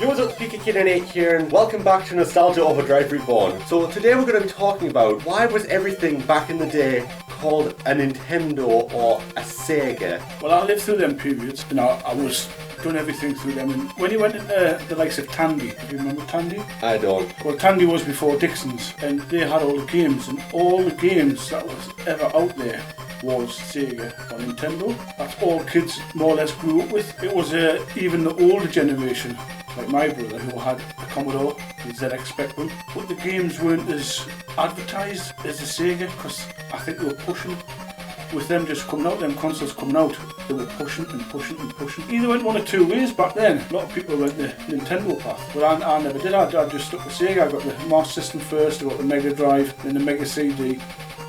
Yo, what's up, Geekout here, and welcome back to Nostalgia Overdrive Reborn. So today we're going to be talking about why was everything back in the day called a Nintendo or a Sega? Well, I lived through them periods, and I was done everything through them. And when you went into the likes of Tandy, do you remember Tandy? I don't. Well, Tandy was before Dixon's, and they had all the games, and all the games that was ever out there was Sega or Nintendo. That's all kids more or less grew up with. It was even the older generation, like my brother, who had a Commodore, the ZX Spectrum, but the games weren't as advertised as the Sega, because I think they were pushing. With them just coming out, them consoles coming out, they were pushing and pushing and pushing. Either went one or two ways back then. A lot of people went the Nintendo path, but I never did. I just stuck with Sega. I got the Master System first, I got the Mega Drive, then the Mega CD,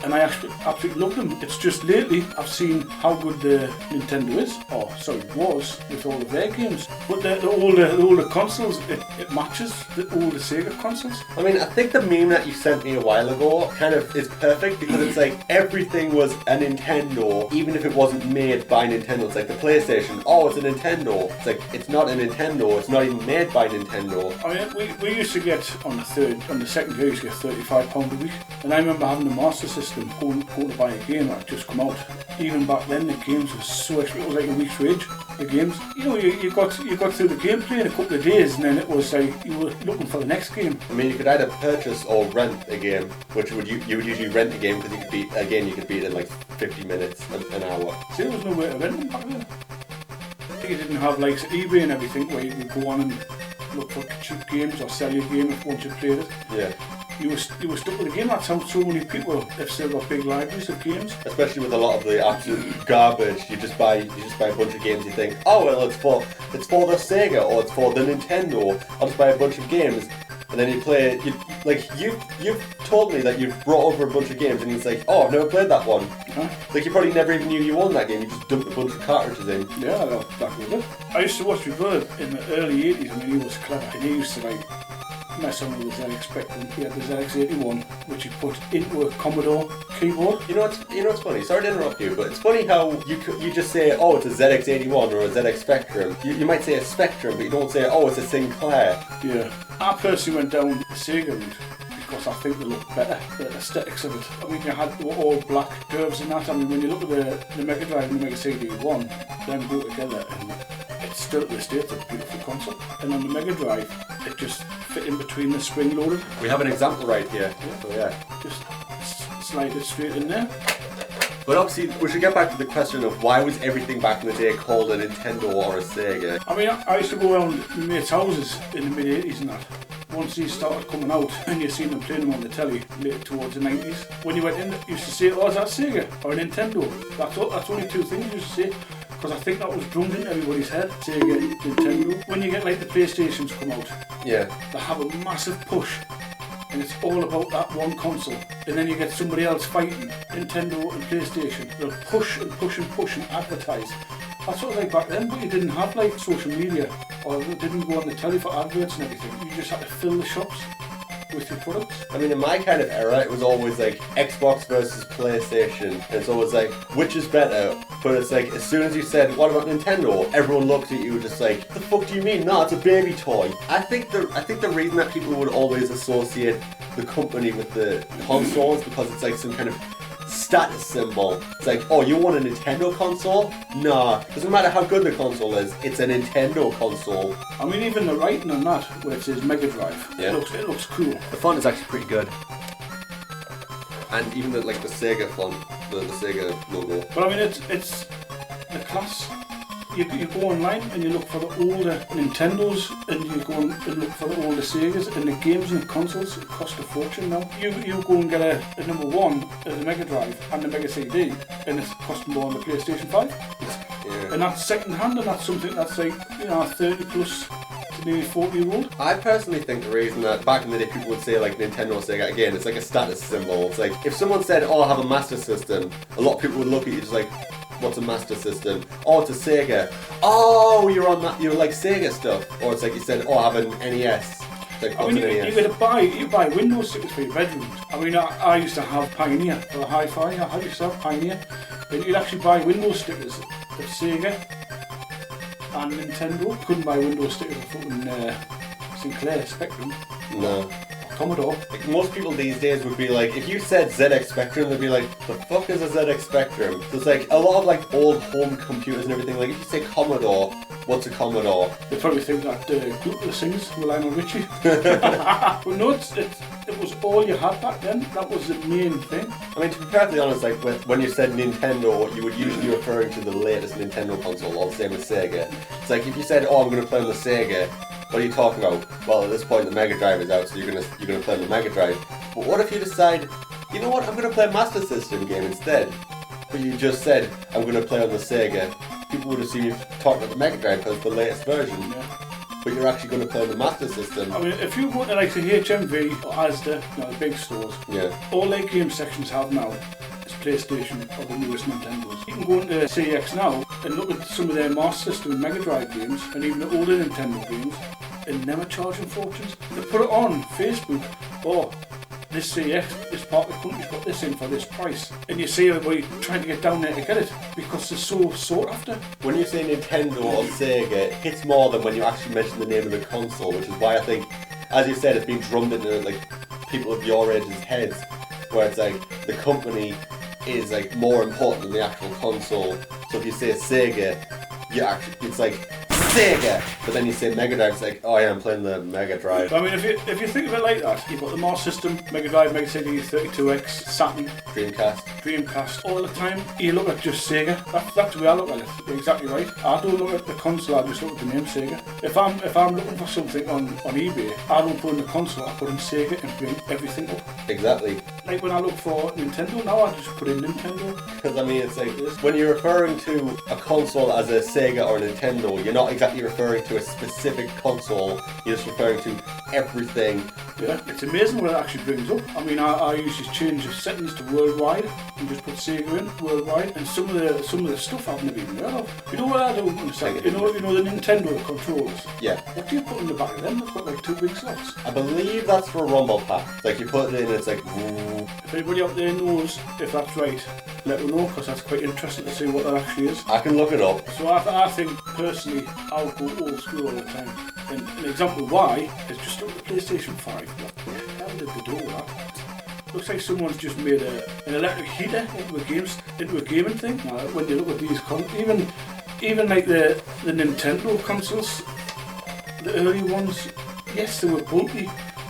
and I actually absolutely loved them. It's just lately I've seen how good the Nintendo is, was, with all of their games. But the older consoles, it matches the older Sega consoles. I mean, I think the meme that you sent me a while ago kind of is perfect because it's like everything was a Nintendo, even if it wasn't made by Nintendo. It's like the PlayStation, oh, it's a Nintendo. It's like, it's not a Nintendo, it's not even made by Nintendo. I mean, we used to get, on the second year, we used to get £35 a week. And I remember having the Master System, going to buy a game that had just come out. Even back then, the games were so expensive. It was like a week's wage, the games. You know, you got through the gameplay in a couple of days, and then it was like you were looking for the next game. I mean, you could either purchase or rent a game, which you would usually rent a game because you could beat it in like 50 minutes, an hour. See, there was no way to rent them back then. I think you didn't have like eBay and everything where you could go on and look for cheap games or sell your game if once you played it. Yeah. You were stuck with the game. That's how so many people have still got big libraries of games. Especially with a lot of the absolute garbage. You just buy a bunch of games. You think, oh well, it's for the Sega or it's for the Nintendo. I'll just buy a bunch of games, and then you play. You've told me that you've brought over a bunch of games, and it's like, oh, I've never played that one. Huh? Like you probably never even knew you owned that game. You just dumped a bunch of cartridges in. Yeah, I know exactly what it. I used to watch my brother in the early 80s. I mean, he was clever, and he used to mess on with the ZX Spectrum. He had the ZX81, which he put into a Commodore keyboard. You know what's funny? Sorry to interrupt you, but it's funny how you just say, oh, it's a ZX81 or a ZX Spectrum. You might say a Spectrum, but you don't say, oh, it's a Sinclair. Yeah. I personally went down the Sega route because I think they look better, the aesthetics of it. I mean, you had all black curves and that. I mean, when you look at the Mega Drive and the Mega CD1, them go together, and it's still to this day, it's a beautiful console. And on the Mega Drive, it just fit in between the spring loaded. We have an example right here. Yeah. So yeah. Just slide it straight in there. But obviously, we should get back to the question of why was everything back in the day called a Nintendo or a Sega? I mean, I used to go around my mates' houses in the mid-80s and that. Once these started coming out and you seen them playing them on the telly later towards the 90s, when you went in, you used to say, oh, is that Sega or a Nintendo? That's only two things you used to say. Because I think that was drummed into everybody's head, Sega, Nintendo. When you get like the PlayStations come out, yeah, they have a massive push, and it's all about that one console. And then you get somebody else fighting, Nintendo and PlayStation. They'll push and push and push and advertise. That's what it was like back then, but you didn't have like social media, or it didn't go on the telly for adverts and everything. You just had to fill the shops with your products. I mean, in my kind of era, it was always like Xbox versus PlayStation, and it's always like, which is better? But it's like, as soon as you said, what about Nintendo? Everyone looked at you just like, the fuck do you mean? No, it's a baby toy. I think the reason that people would always associate the company with the console is because it's like some kind of status symbol. It's like, oh, you want a Nintendo console? Nah, doesn't matter how good the console is, it's a Nintendo console. I mean, even the writing on that, where it says Mega Drive, yeah, it looks cool. The font is actually pretty good. And even the Sega font, the Sega logo. But I mean, it's the class. You go online and you look for the older Nintendos, and you go and look for the older Segas, and the games and the consoles cost a fortune now. You go and get a number one of the Mega Drive and the Mega CD, and it's costing more on the PlayStation 5. Yeah. And that's second hand, and that's something that's like, you know, 30 plus to nearly 40-year-old. I personally think the reason that back in the day people would say like Nintendo or Sega, again, it's like a status symbol. It's like, if someone said, oh, I have a Master System, a lot of people would look at you just like, what's a Master System? Oh, it's a Sega. Oh, you're like Sega stuff. Or it's like you said, oh, I have an NES. Like, I mean, you buy Windows stickers for your bedrooms. I mean, I used to have Pioneer for a hi-fi. I used to have Pioneer. And you'd actually buy Windows stickers of Sega and Nintendo. Couldn't buy Windows stickers of fucking Sinclair Spectrum, No. Commodore. Like, most people these days would be like, if you said ZX Spectrum, they'd be like, the fuck is a ZX Spectrum? So it's like, a lot of like old home computers and everything, like if you say Commodore, what's a Commodore? They probably think that group that sings with Lionel Richie. But no, it was all you had back then. That was the main thing. I mean, to be perfectly honest, like when you said Nintendo, you would usually be referring to the latest Nintendo console, or the same with Sega. It's like, if you said, oh, I'm going to play on the Sega, what are you talking about? Well, at this point the Mega Drive is out, so you're gonna play on the Mega Drive. But what if you decide, you know what, I'm gonna play a Master System game instead? But you just said, I'm gonna play on the Sega. People would assume you're talking about the Mega Drive because it's the latest version. Yeah. But you're actually gonna play on the Master System. I mean, if you go to like the HMV or Asda, the big stores, yeah, all their game sections have now is PlayStation or the newest Nintendos. You can go into CX now and look at some of their Master System and Mega Drive games, and even the older Nintendo games, and never charging fortunes. They put it on Facebook, this CX, this part of the country's got this in for this price. And you see everybody trying to get down there to get it because they're so sought after. When you say Nintendo or Sega, it hits more than when you actually mention the name of the console, which is why I think, as you said, it's been drummed into like people of your age's heads, where it's like the company is like more important than the actual console. So if you say Sega, it's like Sega, but then you say Mega Drive, it's like, oh yeah, I'm playing the Mega Drive. I mean, if you think of it like that, you've got the Master System, Mega Drive, Mega CD, 32X, Saturn, Dreamcast. All the time, you look at just Sega. That's the way I look at it. You're exactly right. I don't look at the console, I just look at the name Sega. If I'm looking for something on eBay, I don't put in the console, I put in Sega and bring everything up. Exactly. Like when I look for Nintendo now, I just put in Nintendo. Because I mean, it's like, when you're referring to a console as a Sega or a Nintendo, you're not exactly referring to a specific console, you're just referring to everything. Yeah, it's amazing what it actually brings up. I mean, I usually change the settings to worldwide and just put Sega in worldwide, and some of the stuff I've never even heard of. You know what I do? You know the Nintendo controllers. Yeah. What do you put in the back of them? They've got like 2 big slots. I believe that's for a rumble pack. Like you put it in, and it's like. Ooh. If anybody out there knows if that's right, let me know, because that's quite interesting to see what that actually is. I can look it up. So I think personally, I'll go old school all the time. And an example why is just look at the PlayStation 5. What the hell did they do with that? Looks like someone's just made an electric heater into a gaming thing. Now, when you look at these, even like the Nintendo consoles, the early ones, yes, they were bulky,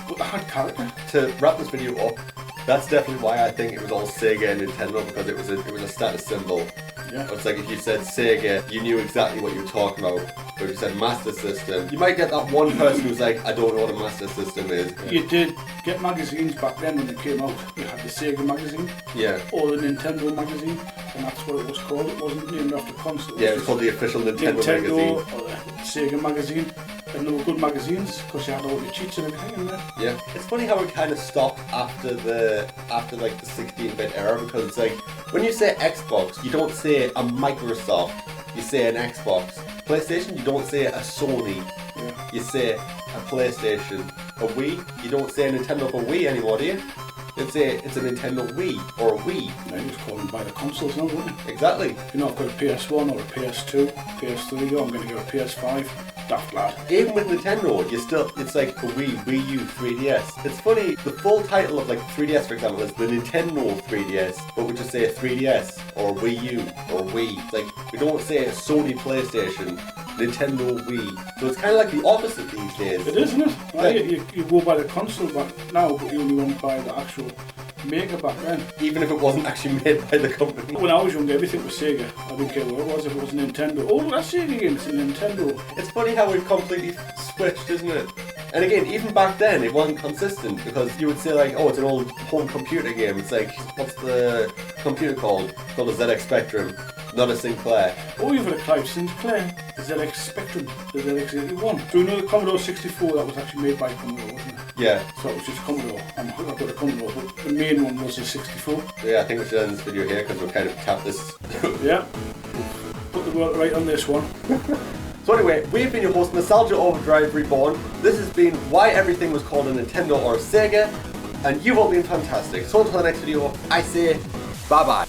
but they had character. To wrap this video up, that's definitely why I think it was all Sega and Nintendo, because it was a status symbol. Yeah. It's like if you said Sega, you knew exactly what you were talking about. But if you said Master System, you might get that one person who's like, I don't know what a Master System is. You did get magazines back then when they came out. You had the Sega magazine, yeah, or the Nintendo magazine, and that's what it was called. It wasn't named after console. Yeah, it was called the official Nintendo magazine. Or the Sega magazine. And they were good magazines because you had all the cheats and everything in there. Yeah, it's funny how it kind of stopped after like the 16-bit era, because it's like when you say Xbox, you don't say a Microsoft, you say an Xbox. PlayStation, you don't say a Sony, yeah, you say a PlayStation. A Wii, you don't say a Nintendo for Wii anymore, do you? You'd say it's a Nintendo Wii or a Wii. No, you just call them by the consoles now, don't you? Exactly. You know, I've got a PS1 or a PS2, PS3, I'm going to get a PS5. Daft lad. Even with Nintendo, it's like a Wii U, 3DS. It's funny, the full title of like 3DS, for example, is the Nintendo 3DS, but we just say a 3DS or Wii U or Wii. It's like, we don't say a Sony PlayStation, Nintendo Wii. So it's kind of like the opposite these days. It is, isn't it? Like, you go by the console back now, but you only went by the actual maker back then. Even if it wasn't actually made by the company. When I was young, everything was Sega. I didn't care what it was, if it was Nintendo. Oh, that's Sega games, it's Nintendo. It's funny how we've completely switched, isn't it? And again, even back then, it wasn't consistent, because you would say like, oh, it's an old home computer game. It's like, what's the computer called? It's called a ZX Spectrum, not a Sinclair. Oh, you've got a Clive Sinclair, the ZX Spectrum, the ZX81. So you know the Commodore 64, that was actually made by Commodore, wasn't it? Yeah. So it was just Commodore. I've got a Commodore, but the main one was the 64. Yeah, I think we should end this video here, because we've kind of tapped this. Yeah. Put the work right on this one. So anyway, we've been your host, Nostalgia Overdrive Reborn. This has been why everything was called a Nintendo or a Sega, and you've all been fantastic. So until the next video, I say bye bye.